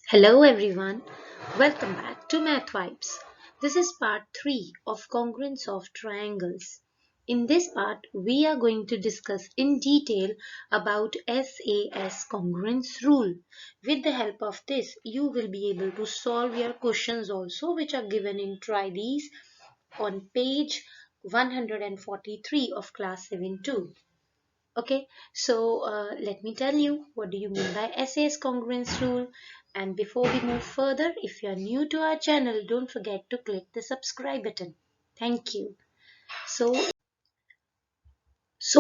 Hello everyone, welcome back to Math Vibes. This is part 3 of congruence of triangles. In this part, we are going to discuss in detail about SAS congruence rule. With the help of this, you will be able to solve your questions also which are given in Try These on page 143 of class 7-2. Okay, so let me tell you what do you mean by SAS congruence rule. And before we move further, if you are new to our channel, don't forget to click the subscribe button. Thank you. So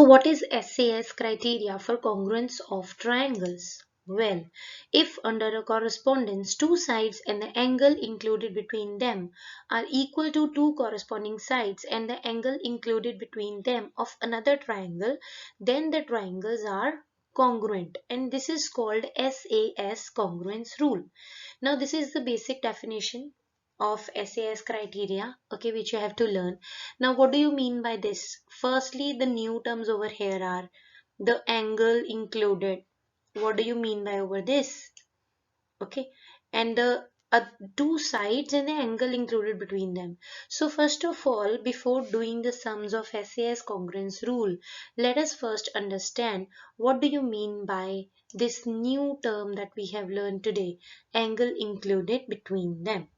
what is SAS criteria for congruence of triangles? Well, if under a correspondence two sides and the angle included between them are equal to two corresponding sides and the angle included between them of another triangle, then the triangles are congruent, and this is called SAS congruence rule. Now this is the basic definition of SAS criteria, okay, which you have to learn. Now what do you mean by this? Firstly, the new terms over here are the angle included. What do you mean by over this? Okay, and the two sides and the angle included between them. So first of all, before doing the sums of SAS congruence rule, let us first understand what do you mean by this new term that we have learned today, angle included between them.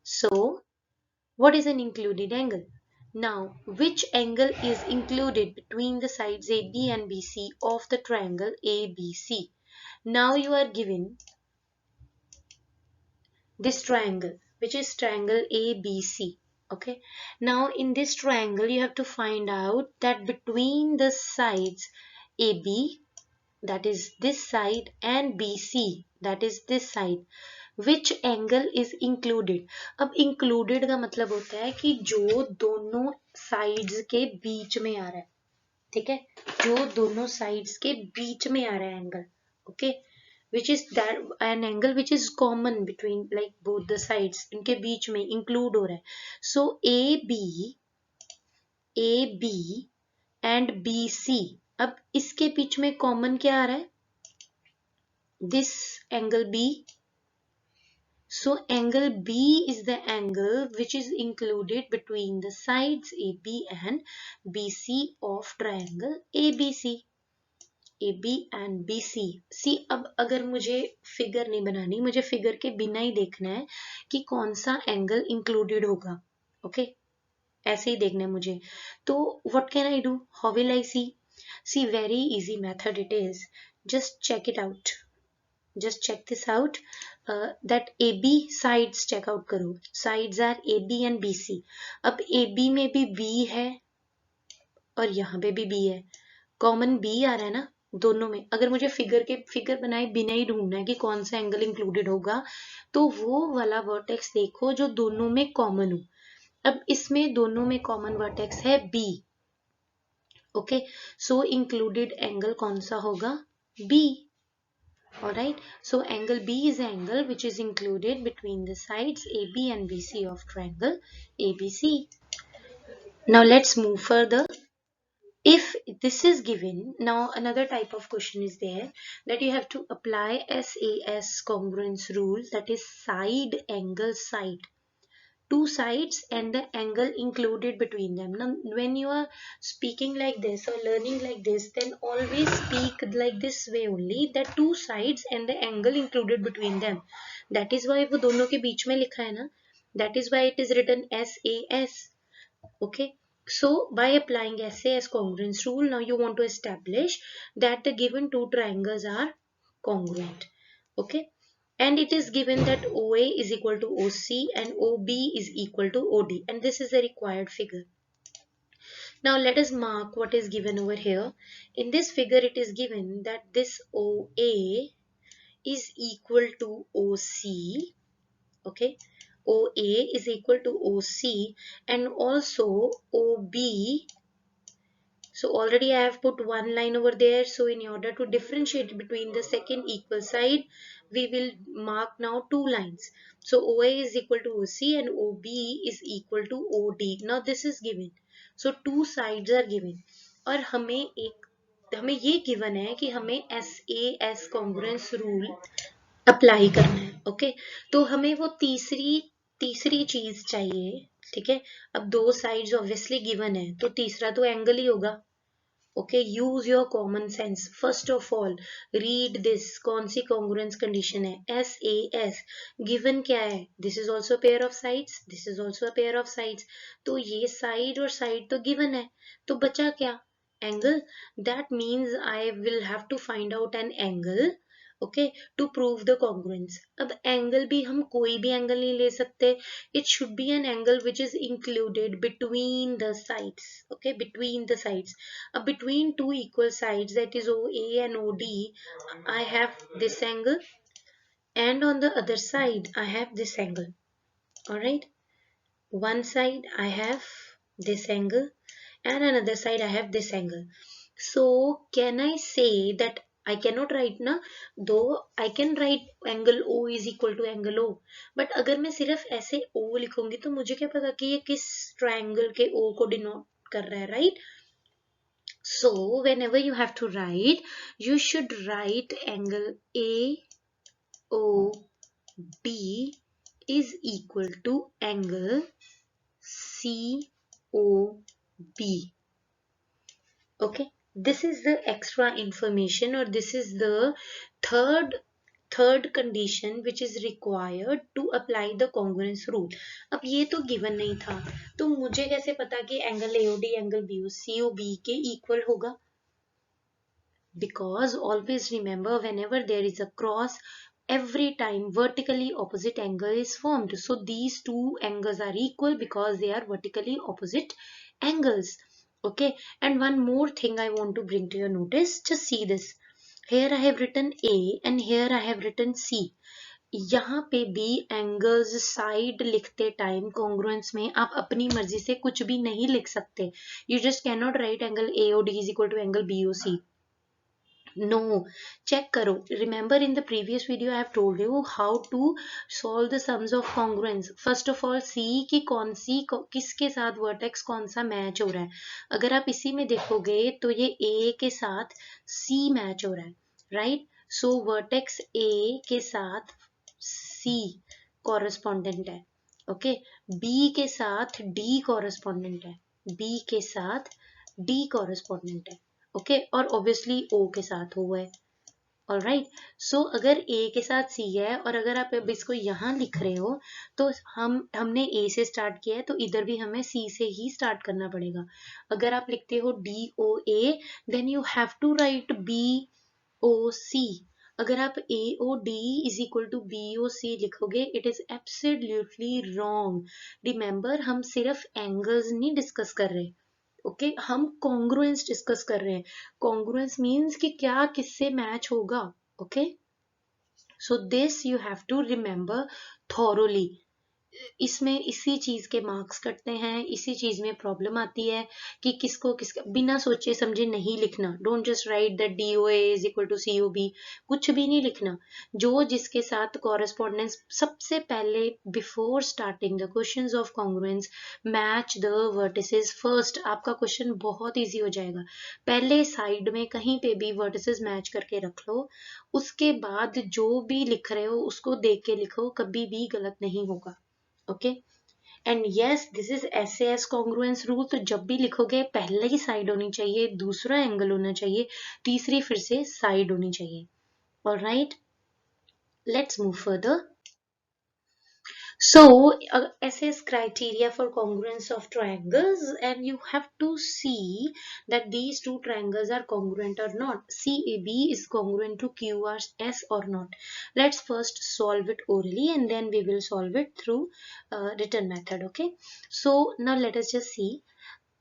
So what is an included angle? Now, which angle is included between the sides AB and BC of the triangle ABC? Now you are given this triangle, which is triangle ABC. Okay. Now in this triangle, you have to find out that between the sides AB, that is this side, and BC, that is this side, which angle is included. अब included का मतलब होता है कि जो दोनों sides के बीच में आ रहा है, ठीक है, जो दोनों sides के बीच में आ रहा है angle, okay, which is that an angle which is common between like both the sides, इनके बीच में include हो रहा है. So AB and BC, अब इसके बीच में common क्या आ रहा है? This angle B. So angle B is the angle which is included between the sides AB and BC of triangle ABC. AB and BC. See, अब अगर मुझे फिगर नहीं बनानी, मुझे फिगर के बिना ही देखना है कि कौन सा एंगल इंक्लूडेड होगा. ओके, ऐसे ही देखना है मुझे. तो what can I do? How will I see? See, very easy method it is. Just check it out. Just check this out. That AB sides check out करो. Sides are AB and BC. अब AB में भी B है और यहाँ पे भी B है. कॉमन B आ रहा है ना दोनों में. अगर मुझे फिगर बनाए बिना ही ढूंढना है कि कौन सा एंगल इंक्लूडेड होगा, तो वो वाला वर्टेक्स देखो जो दोनों में कॉमन हो. अब इसमें दोनों में कॉमन वर्टेक्स है B. ओके, सो इंक्लूडेड एंगल कौन सा होगा? B. Alright, so angle B is the angle which is included between the sides AB and BC of triangle ABC. Now let's move further. If this is given, now another type of question is there that you have to apply SAS congruence rule, that is side angle side. Two sides and the angle included between them. Now when you are speaking like this or learning like this, then always speak like this way only, that two sides and the angle included between them. That is why वो दोनों के बीच में लिखा है ना. That is why it is written SAS. Okay, so by applying SAS congruence rule, now you want to establish that the given two triangles are congruent. Okay, and it is given that OA is equal to OC and OB is equal to OD, and this is the required figure. Now let us mark what is given over here. In this figure it is given that this OA is equal to OC. Okay, OA is equal to OC and also OB. So already I have put one line over there. So in order to differentiate between the second equal side, we will mark now two lines. So OA is equal to OC and OB is equal to OD. Now this is given. So two sides are given. और हमें ये given है कि हमें SAS congruence rule apply करना है. Okay, तो हमें वो तीसरी चीज चाहिए, ठीक है। अब दो साइड्स ऑब्वियसली गिवन है, तो तीसरा तो एंगल ही होगा। Okay, use your common sense. First of all read this, कौन सी कॉन्ग्रुएंस कंडीशन है, एस ए एस। गिवन क्या है, this is also pair of sides, this is also pair of sides, तो ये साइड और साइड तो given है, तो बचा क्या, angle. That means I will have to find out an angle, okay, to prove the congruence. अब angle भी हम कोई भी एंगल नहीं ले सकते, it should be an angle which is included between the sides, okay, between the sides. Between two equal sides, that is OA and OD, I have this angle, and on the other side I have this angle. All right, one side I have this angle and another side I have this angle. So can I say that I cannot write ना, though I can write angle O is equal to angle O, but अगर मैं सिर्फ ऐसे O लिखूंगी तो मुझे क्या पता कि ये किस ट्रायंगल के O को डिनोट कर रहा है, right? So whenever you have to write, you should write angle AOB is equal to angle COB. Okay, this is the extra information, or this is the third condition which is required to apply the congruence rule. अब ये तो given नहीं था, तो मुझे कैसे पता कि एंगल AOD एंगल COB के इक्वल होगा? Because always remember, whenever there is a cross, every time vertically opposite angle is formed. So these two angles are equal because they are vertically opposite angles. Okay, and one more thing I want to bring to your notice, just see this. Here I have written A and here I have written C. यहाँ पे भी angles side लिखते time congruence में आप अपनी मर्जी से कुछ भी नहीं लिख सकते. You just can not right angle AOD is equal to angle BOC. No, check karo. Remember in the previous video I have told you how to solve the sums of congruence. First of all, see कि कौन सी किसके साथ vertex कौन सा match हो रहा है. अगर आप इसी में देखोगे तो ये A के साथ C मैच हो रहा है, राइट? सो वर्टेक्स A के साथ C कॉरेस्पॉन्डेंट है, ओके. B के साथ D कॉरेस्पॉन्डेंट है, B के साथ D कॉरेस्पॉन्डेंट है, ओके, और ऑब्वियसली O के साथ हुआ है. ऑलराइट, सो अगर A के साथ C है और अगर आप अब इसको यहाँ लिख रहे हो तो हमने A से स्टार्ट किया है, तो इधर भी हमें C से ही स्टार्ट करना पड़ेगा. अगर आप लिखते हो DOA, then you have to write BOC. अगर आप AOD is equal to BOC लिखोगे, it is absolutely wrong. Remember, हम सिर्फ एंगल्स नहीं डिस्कस कर रहे, ओके, हम कॉन्ग्रुएंस डिस्कस कर रहे हैं. कॉन्ग्रुएंस मीन्स कि क्या किससे मैच होगा, okay. So this you have to remember thoroughly. इसमें इसी चीज के मार्क्स कटते हैं, इसी चीज में प्रॉब्लम आती है कि किसको किसका बिना सोचे समझे नहीं लिखना. Don't just write that DOA is equal to COB, कुछ भी नहीं लिखना. जो जिसके साथ कॉरेस्पॉन्डेंस, सबसे पहले before starting the questions of congruence, match the vertices first. आपका क्वेश्चन बहुत इजी हो जाएगा. पहले साइड में कहीं पे भी वर्टिसेस मैच करके रख लो, उसके बाद जो भी लिख रहे हो उसको देख के लिखो, कभी भी गलत नहीं होगा, okay. And yes, this is SAS congruence rule. तो जब भी लिखोगे पहले ही साइड होनी चाहिए, दूसरा एंगल होना चाहिए, तीसरी फिर से साइड होनी चाहिए. Alright, let's move further. So SS criteria for congruence of triangles, and you have to see that these two triangles are congruent or not. CAB is congruent to QRS or not. Let's first solve it orally and then we will solve it through written method, okay. So now let us just see.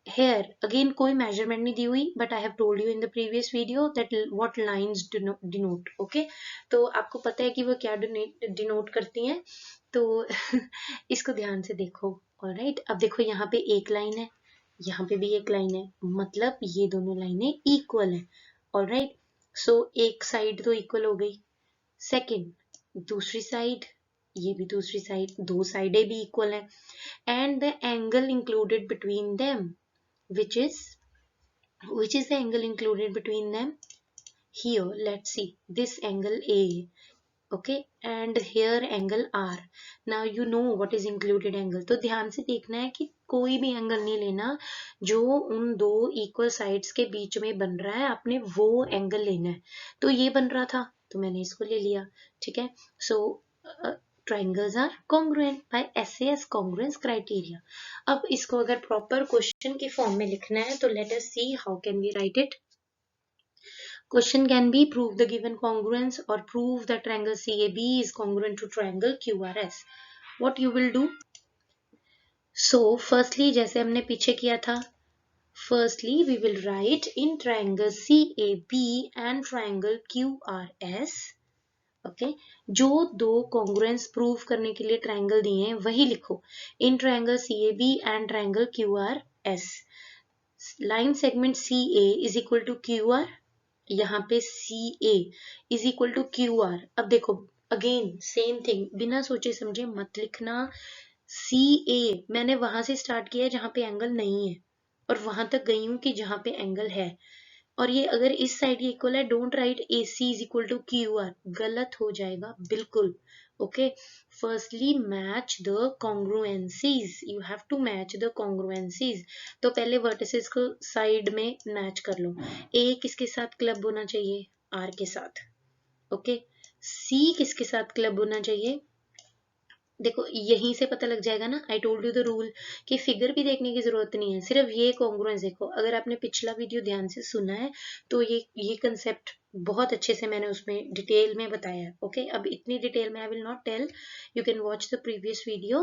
Here again कोई measurement नहीं दी हुई, but I have told you in the previous video that what lines denote, okay. तो आपको पता है कि वो क्या denote करती हैं, तो इसको ध्यान से देखो. ऑलराइट, अब देखो यहाँ पे एक लाइन है, यहाँ पे भी एक लाइन है, मतलब ये दोनों लाइनें इक्वल है. ऑलराइट, सो एक साइड तो इक्वल हो गई. सेकंड, दूसरी साइड, ये भी दूसरी साइड, दो साइडें भी इक्वल है. And the angle included between them, which is the angle included between them? Here let's see this angle A, okay and here angle R. Now you know what is included angle. तो ध्यान से देखना है कि कोई भी angle नहीं लेना जो उन दो इक्वल साइड्स के बीच में बन रहा है, आपने वो एंगल लेना है. तो ये बन रहा था तो मैंने इसको ले लिया. ठीक है. सो triangles are congruent by SAS congruence criteria. अब इसको अगर प्रॉपर क्वेश्चन की फॉर्म में लिखना है तो let us see how can we write it. Question can be prove the given congruence or prove that triangle CAB is congruent to triangle QRS. What you will do? So firstly जैसे हमने पीछे किया था, firstly we will write in triangle CAB and triangle QRS. Okay जो दो congruence prove करने के लिए ट्रायंगल दिए हैं वही लिखो. In triangle CAB and triangle QRS line segment CA is equal to QR. यहाँ पे CA is equal to QR. अब देखो अगेन सेम थिंग, बिना सोचे समझे मत लिखना. CA मैंने वहां से स्टार्ट किया है जहां पे एंगल नहीं है और वहां तक गई हूं कि जहां पे एंगल है. और ये अगर इस साइड ये इक्वल है, don't write AC is equal to QR, गलत हो जाएगा बिल्कुल. Okay firstly match the congruencies. You have to match the congruencies. तो पहले वर्टिसेस को साइड में मैच कर लो. A किसके साथ क्लब होना चाहिए? R के साथ. ओके C किसके साथ क्लब होना चाहिए? देखो यहीं से पता लग जाएगा ना. I told you the rule कि फिगर भी देखने की जरूरत नहीं है, सिर्फ ये कॉन्ग्रुएंस देखो. अगर आपने पिछला वीडियो ध्यान से सुना है तो ये कंसेप्ट बहुत अच्छे से मैंने उसमें डिटेल में बताया है. ओके अब इतनी डिटेल में I will not tell. You can watch the previous video.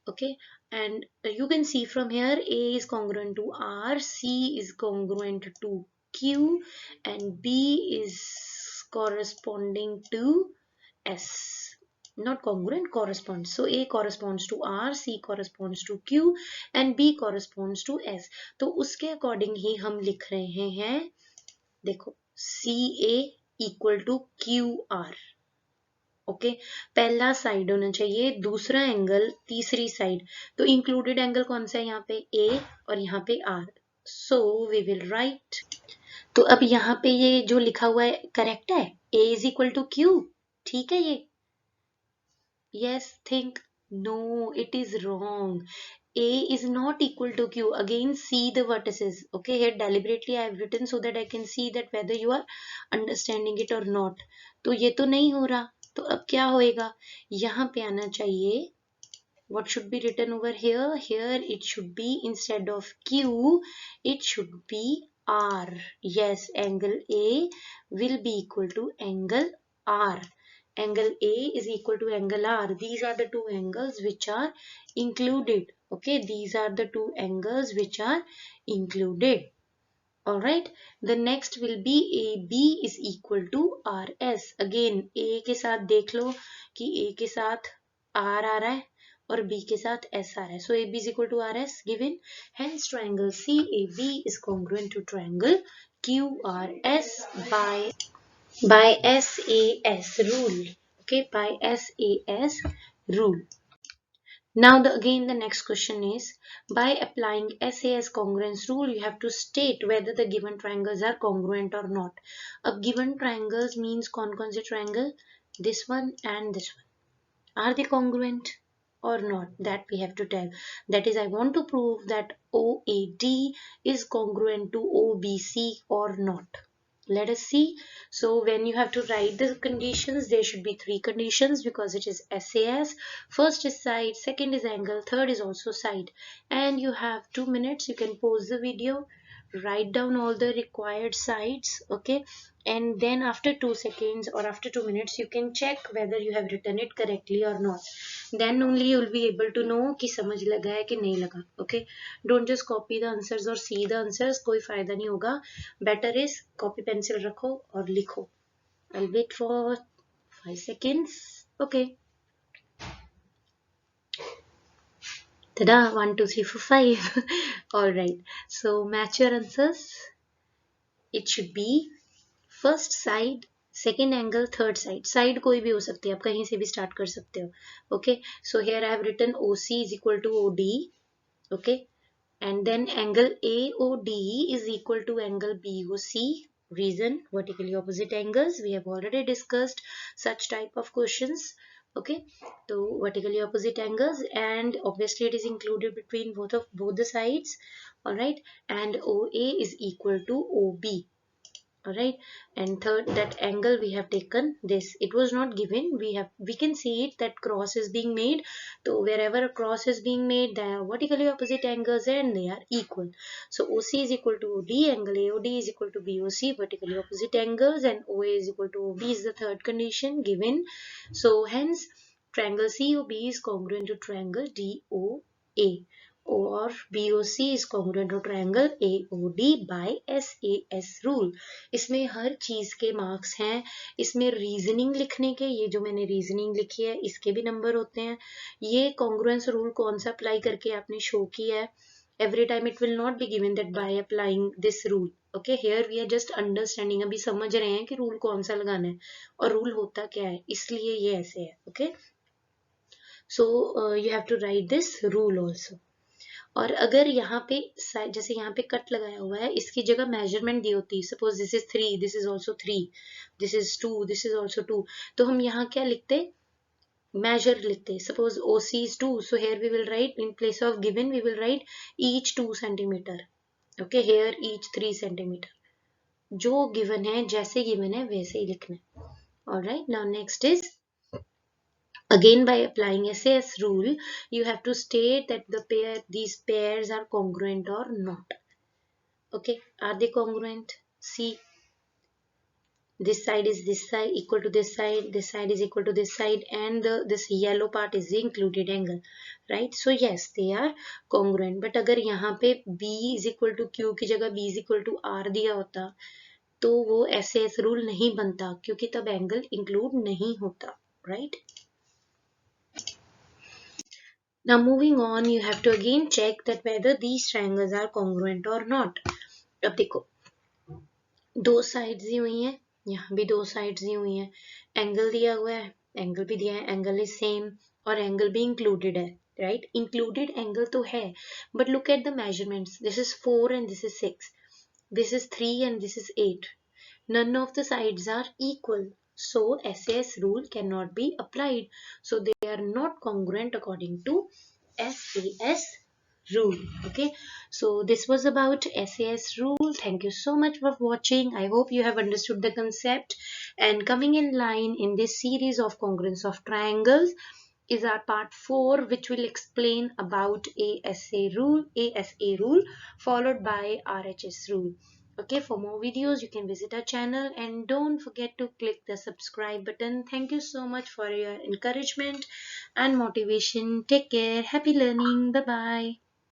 Okay and you can see from here A is congruent to R, C is congruent to Q and B is corresponding to S. Not congruent, corresponds. So A corresponds to R, C corresponds to Q and B corresponds to S. तो उसके according ही हम लिख रहे हैं. देखो CA equal to QR. Okay पहला side होना चाहिए, दूसरा एंगल तीसरी साइड. तो इंक्लूडेड एंगल कौन सा है? यहाँ पे A और यहाँ पे R. So we will write. तो अब यहाँ पे ये जो लिखा हुआ है करेक्ट है. A is equal to Q. ठीक है ये. Yes, think. No, it is wrong. A is not equal to Q. Again, see the vertices. Okay, here deliberately I have written so that I can see that whether you are understanding it or not. तो ये तो नहीं हो रहा. तो अब क्या होएगा? यहाँ पे आना चाहिए. What should be written over here? Here it should be instead of Q, it should be R. Yes, angle A will be equal to angle R. Angle A is equal to angle R. These are the two angles which are included. Okay, these are the two angles which are included. Alright, the next will be AB is equal to RS. Again, A के साथ देख लो कि A के साथ R आ रहा है और B के साथ S आ रहा है. So AB is equal to RS given. Hence triangle CAB is congruent to triangle QRS by SAS rule. Okay, by SAS rule. Now again the next question is, by applying SAS congruence rule you have to state whether the given triangles are congruent or not. अब given triangles means कौन-कौन से triangle? This one and this one. Are they congruent or not? That we have to tell. That is, I want to prove that OAD is congruent to OBC or not. Let us see. So when you have to write the conditions, there should be three conditions because it is SAS. First is side, second is angle, third is also side. And you have 2 minutes. You can pause the video, write down all the required sides. Okay, and then after 2 seconds or after 2 minutes you can check whether you have written it correctly or not. Then only you will be able to know कि समझ लगा है कि नहीं लगा. Okay, don't just copy the answers or see the answers. कोई फायदा नहीं होगा. Better is copy pencil रखो और लिखो. I'll wait for 5 seconds. Okay. Tada, 1 2 3 4 5. All right, so match your answers. It should be first side, second angle, third side. Side कोई भी हो सकती है, आप कहीं से भी स्टार्ट कर सकते हो. Okay so here I have written OC is equal to OD. Okay and then angle AOD is equal to angle BOC. reason, vertically opposite angles, we have already discussed such type of questions. Okay, so vertically opposite angles, and obviously it is included between both the sides. All right, and OA is equal to OB. All right, and third, that angle we have taken this, it was not given, we can see it that cross is being made. So wherever a cross is being made, they are vertically opposite angles and they are equal. So OC is equal to OD, angle AOD is equal to BOC, vertically opposite angles, and OA is equal to OB is the third condition given. So hence triangle COB is congruent to triangle DOA, or BOC is congruent to triangle AOD by SAS rule. इसमें हर चीज के marks हैं, इसमें reasoning लिखने के, ये जो मैंने रीजनिंग लिखी है इसके भी नंबर होते हैं। ये कॉन्ग्रुएंस रूल कौन सा अप्लाई करके आपने शो किया है, every time it will not be given that by applying this rule. Okay, here we are just understanding, अभी समझ रहे हैं कि रूल कौन सा लगाना है और रूल होता क्या है, इसलिए ये ऐसे है. Okay, so you have to write this rule also. और अगर यहाँ पे जैसे यहाँ पे कट लगाया हुआ है, इसकी जगह मेजरमेंट दी होती है, suppose this is 3, this is also 3, this is 2, this is also 2, तो हम यहाँ क्या लिखते, measure लिखते. Suppose OC is 2, so here we will write in place of given we will write each 2 centimeter. Okay, here each 3 centimeter. जो given है, जैसे given है वैसे ही लिखना है. Alright, now next is, again by applying SAS rule, you have to state that these pairs are congruent or not. Okay, are they congruent? See, this side is this side equal to this side is equal to this side, and this yellow part is the included angle, right? So yes, they are congruent. But अगर यहाँ पे B is equal to Q की जगह B is equal to R दिया होता, तो वो SAS rule नहीं बनता, क्योंकि तब एंगल इंक्लूड नहीं होता, right? Now moving on, you have to again check that whether these triangles are congruent or not. अब देखो, दो साइड्स दी हुई हैं, यहाँ भी दो साइड्स दी हुई हैं, एंगल दिया हुआ है, एंगल भी दिया है, एंगल इज सेम, और एंगल भी इंक्लूडेड है, राइट? इंक्लूडेड एंगल तो है, but look at the measurements, this is 4 and this is 6, this is 3 and this is 8. None of the sides are equal, so SAS rule cannot be applied, so they are not congruent according to SAS rule. Okay, so this was about SAS rule. Thank you so much for watching. I hope you have understood the concept. And coming in line in this series of congruence of triangles is our part 4, which will explain about ASA rule followed by RHS rule. Okay, for more videos you can visit our channel, and don't forget to click the subscribe button. Thank you so much for your encouragement and motivation. Take care. Happy learning. Bye bye.